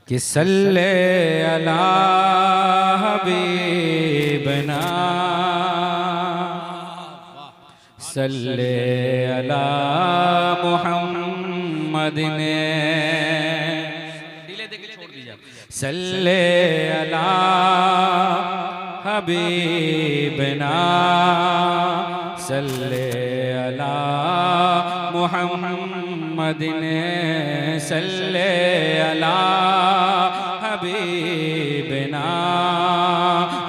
कि सल्ले अला हबीबना सल्ले अला मुहम्मदिन सल्ले अला हबीबना सल्ले अला मुहम्मदिन सल्ले अला हबीबना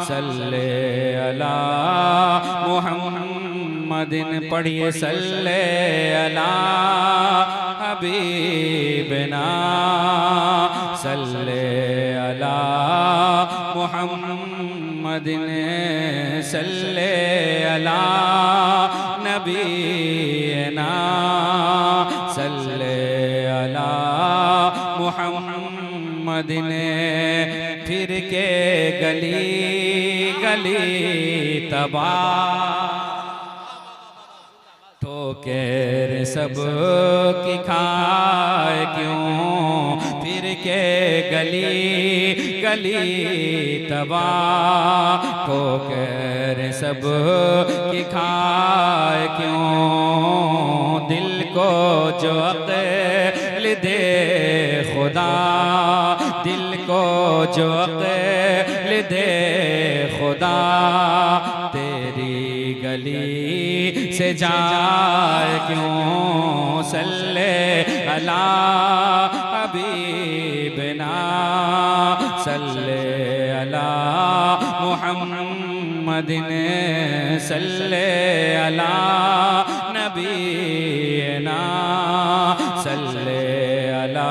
सल्ले अला मुहम्मदिन पढ़िए सल्ले अला हबीबना सल्ले अला मुहम्मदिन सल्ले अला नबीना सल्ले अला मुहम्मदिन फिर के गली गली तबाह ठोकर सब की खाए क्यों फिर के गली गली तबाह ठोकर सब की खाए क्यों दिल को जो अक़ल दे खुदा दिल को जो अक़ल दे खुदा तेरी गली से जाए क्यों सल्ले अला हबीबना सल्ले अला मुहम्मदिन सल्ले अला नबीना सल्ले अला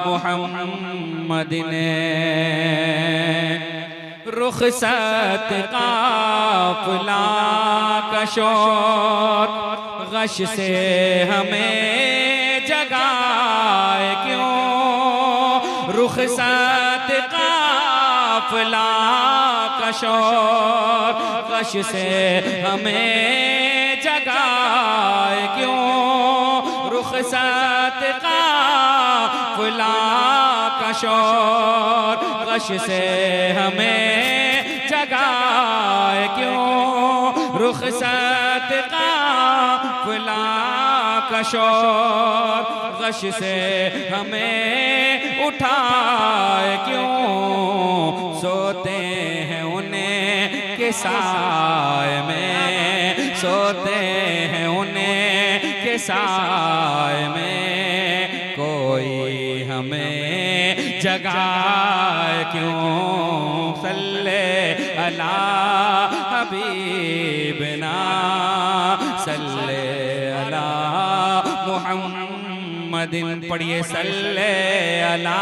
मुहम्मदिन रुखसत काफिला का शोर गश से हमें जगाए क्यों रुखसत काफिला का शोर गश से हमें जगाए क्यों रुखसत काफिला का शोर गश से हमें जगाए क्यों रुखसत काफिला का शोर गश से हमें उठाए क्यों सोते हैं उन्हें के साए में सोते हैं उन्हें के साए में कोई हमें जगाए क्यों सल्ले अला हबीबना सल्ले अला मुहम्मदिन पढ़िए सल्ले अला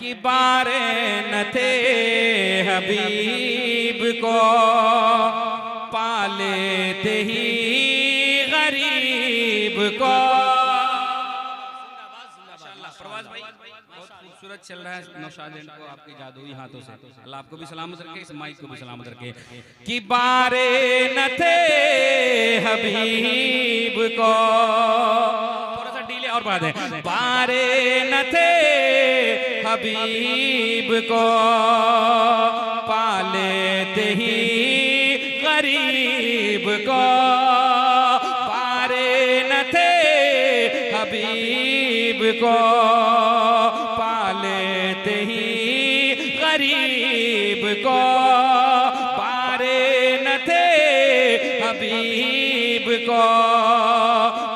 कि बारे न थे हबीब को पालेते ही गरीब को खूबसूरत चल रहा है नौशाद को आपके जादुई हाथों से अल्लाह आपको भी सलामत रखे इस माइक को भी सलामत रखे कि बारे न थे हबीब को थोड़ा सा डीले और बढ़ा दें बारे न थे हबीब को पालेते ही गरीब को बारे न थे हबीब को पालेते ही गरीब को पारे न थे हबीब को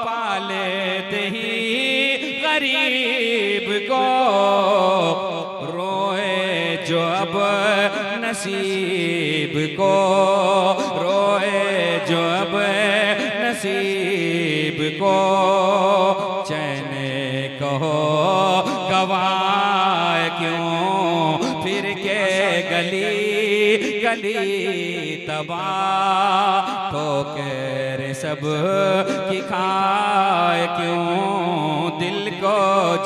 पालेते ही गरीब को रोए जो अब नसीब को रोए जो अब नसीब को चैन कहो गवाए क्यों फिर के गली गली तबाह ठोकर सब की खाए क्यों दिल को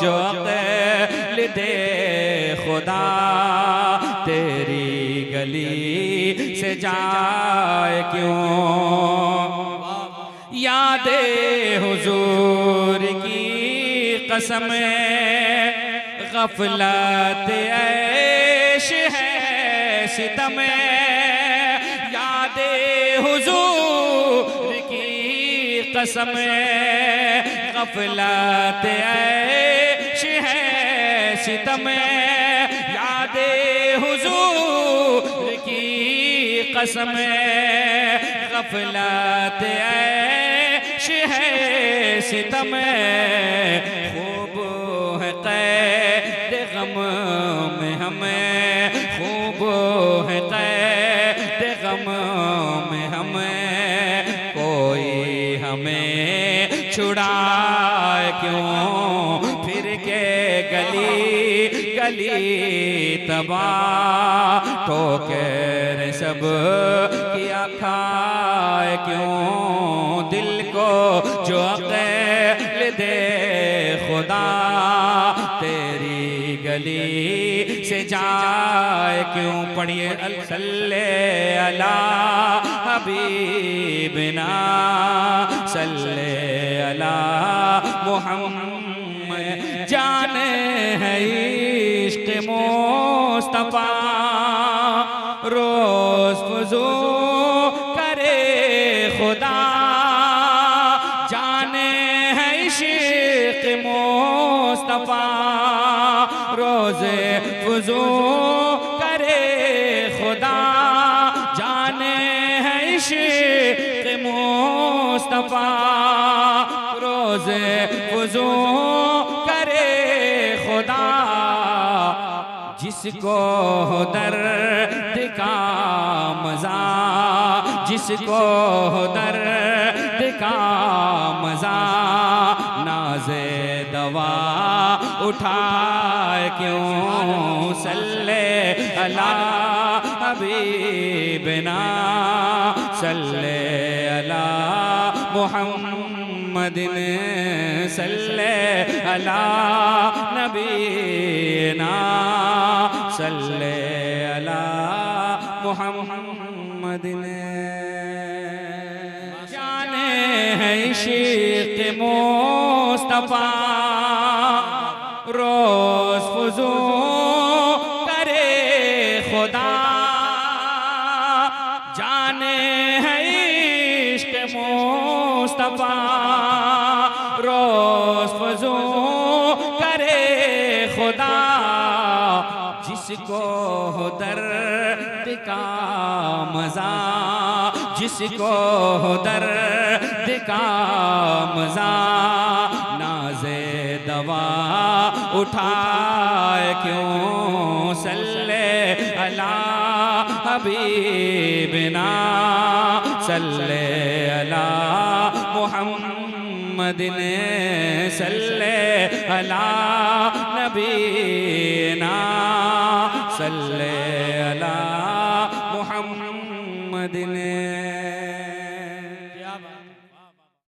जो अक़ल दे खुदा तेरी गली से जाए क्यों यादे हुजूर की कसम गफलत ऐश है सितम यादे हुजूर की कसम गफलत ऐश है सितम यादे हुजूर की कसम गफलत ऐश है सितम खूब है कैद गम में हमें खूब है कैद गम में हमें कोई हमें छुड़ाए क्यों फिर के गली गली तबाह ठोकर सब किया खाए क्यों दिल को जो अक़ल दे खुदा तेरी गली से जाए क्यों पढ़िए सल्ले अला हबीबिना सल्ले अला मुहम्मद जाने है इश्क मुस्तफा रोज फुजू करे खुदा जाने है इश्क मुस्तफा रोजे फुजू करे खुदा जाने है इश्क मुस्तफा रोजे फुजू करे खुदा जिसको दर्द का मजा जिसको दर्द का मजा नाज़े दवा उठाए क्यों सल्ले अला हबीबिना सल्ले अला मुहम्मदिन सल्ले अला नबीना सल्ले अला मुहम्मदिन जाने है इश्क़ मुस्तफा रोज फुजू करे खुदा जाने है इश्क़ मुस्तफा रोज फुजू करे खुदा जिसको दर्द का मजा जिसको दर्द का मजा नाज़े दवा उठाए क्यों सल्ले अला हबीबिना सल्ले अला मुहम्मदिन सल्ले अला नबीना सल्ले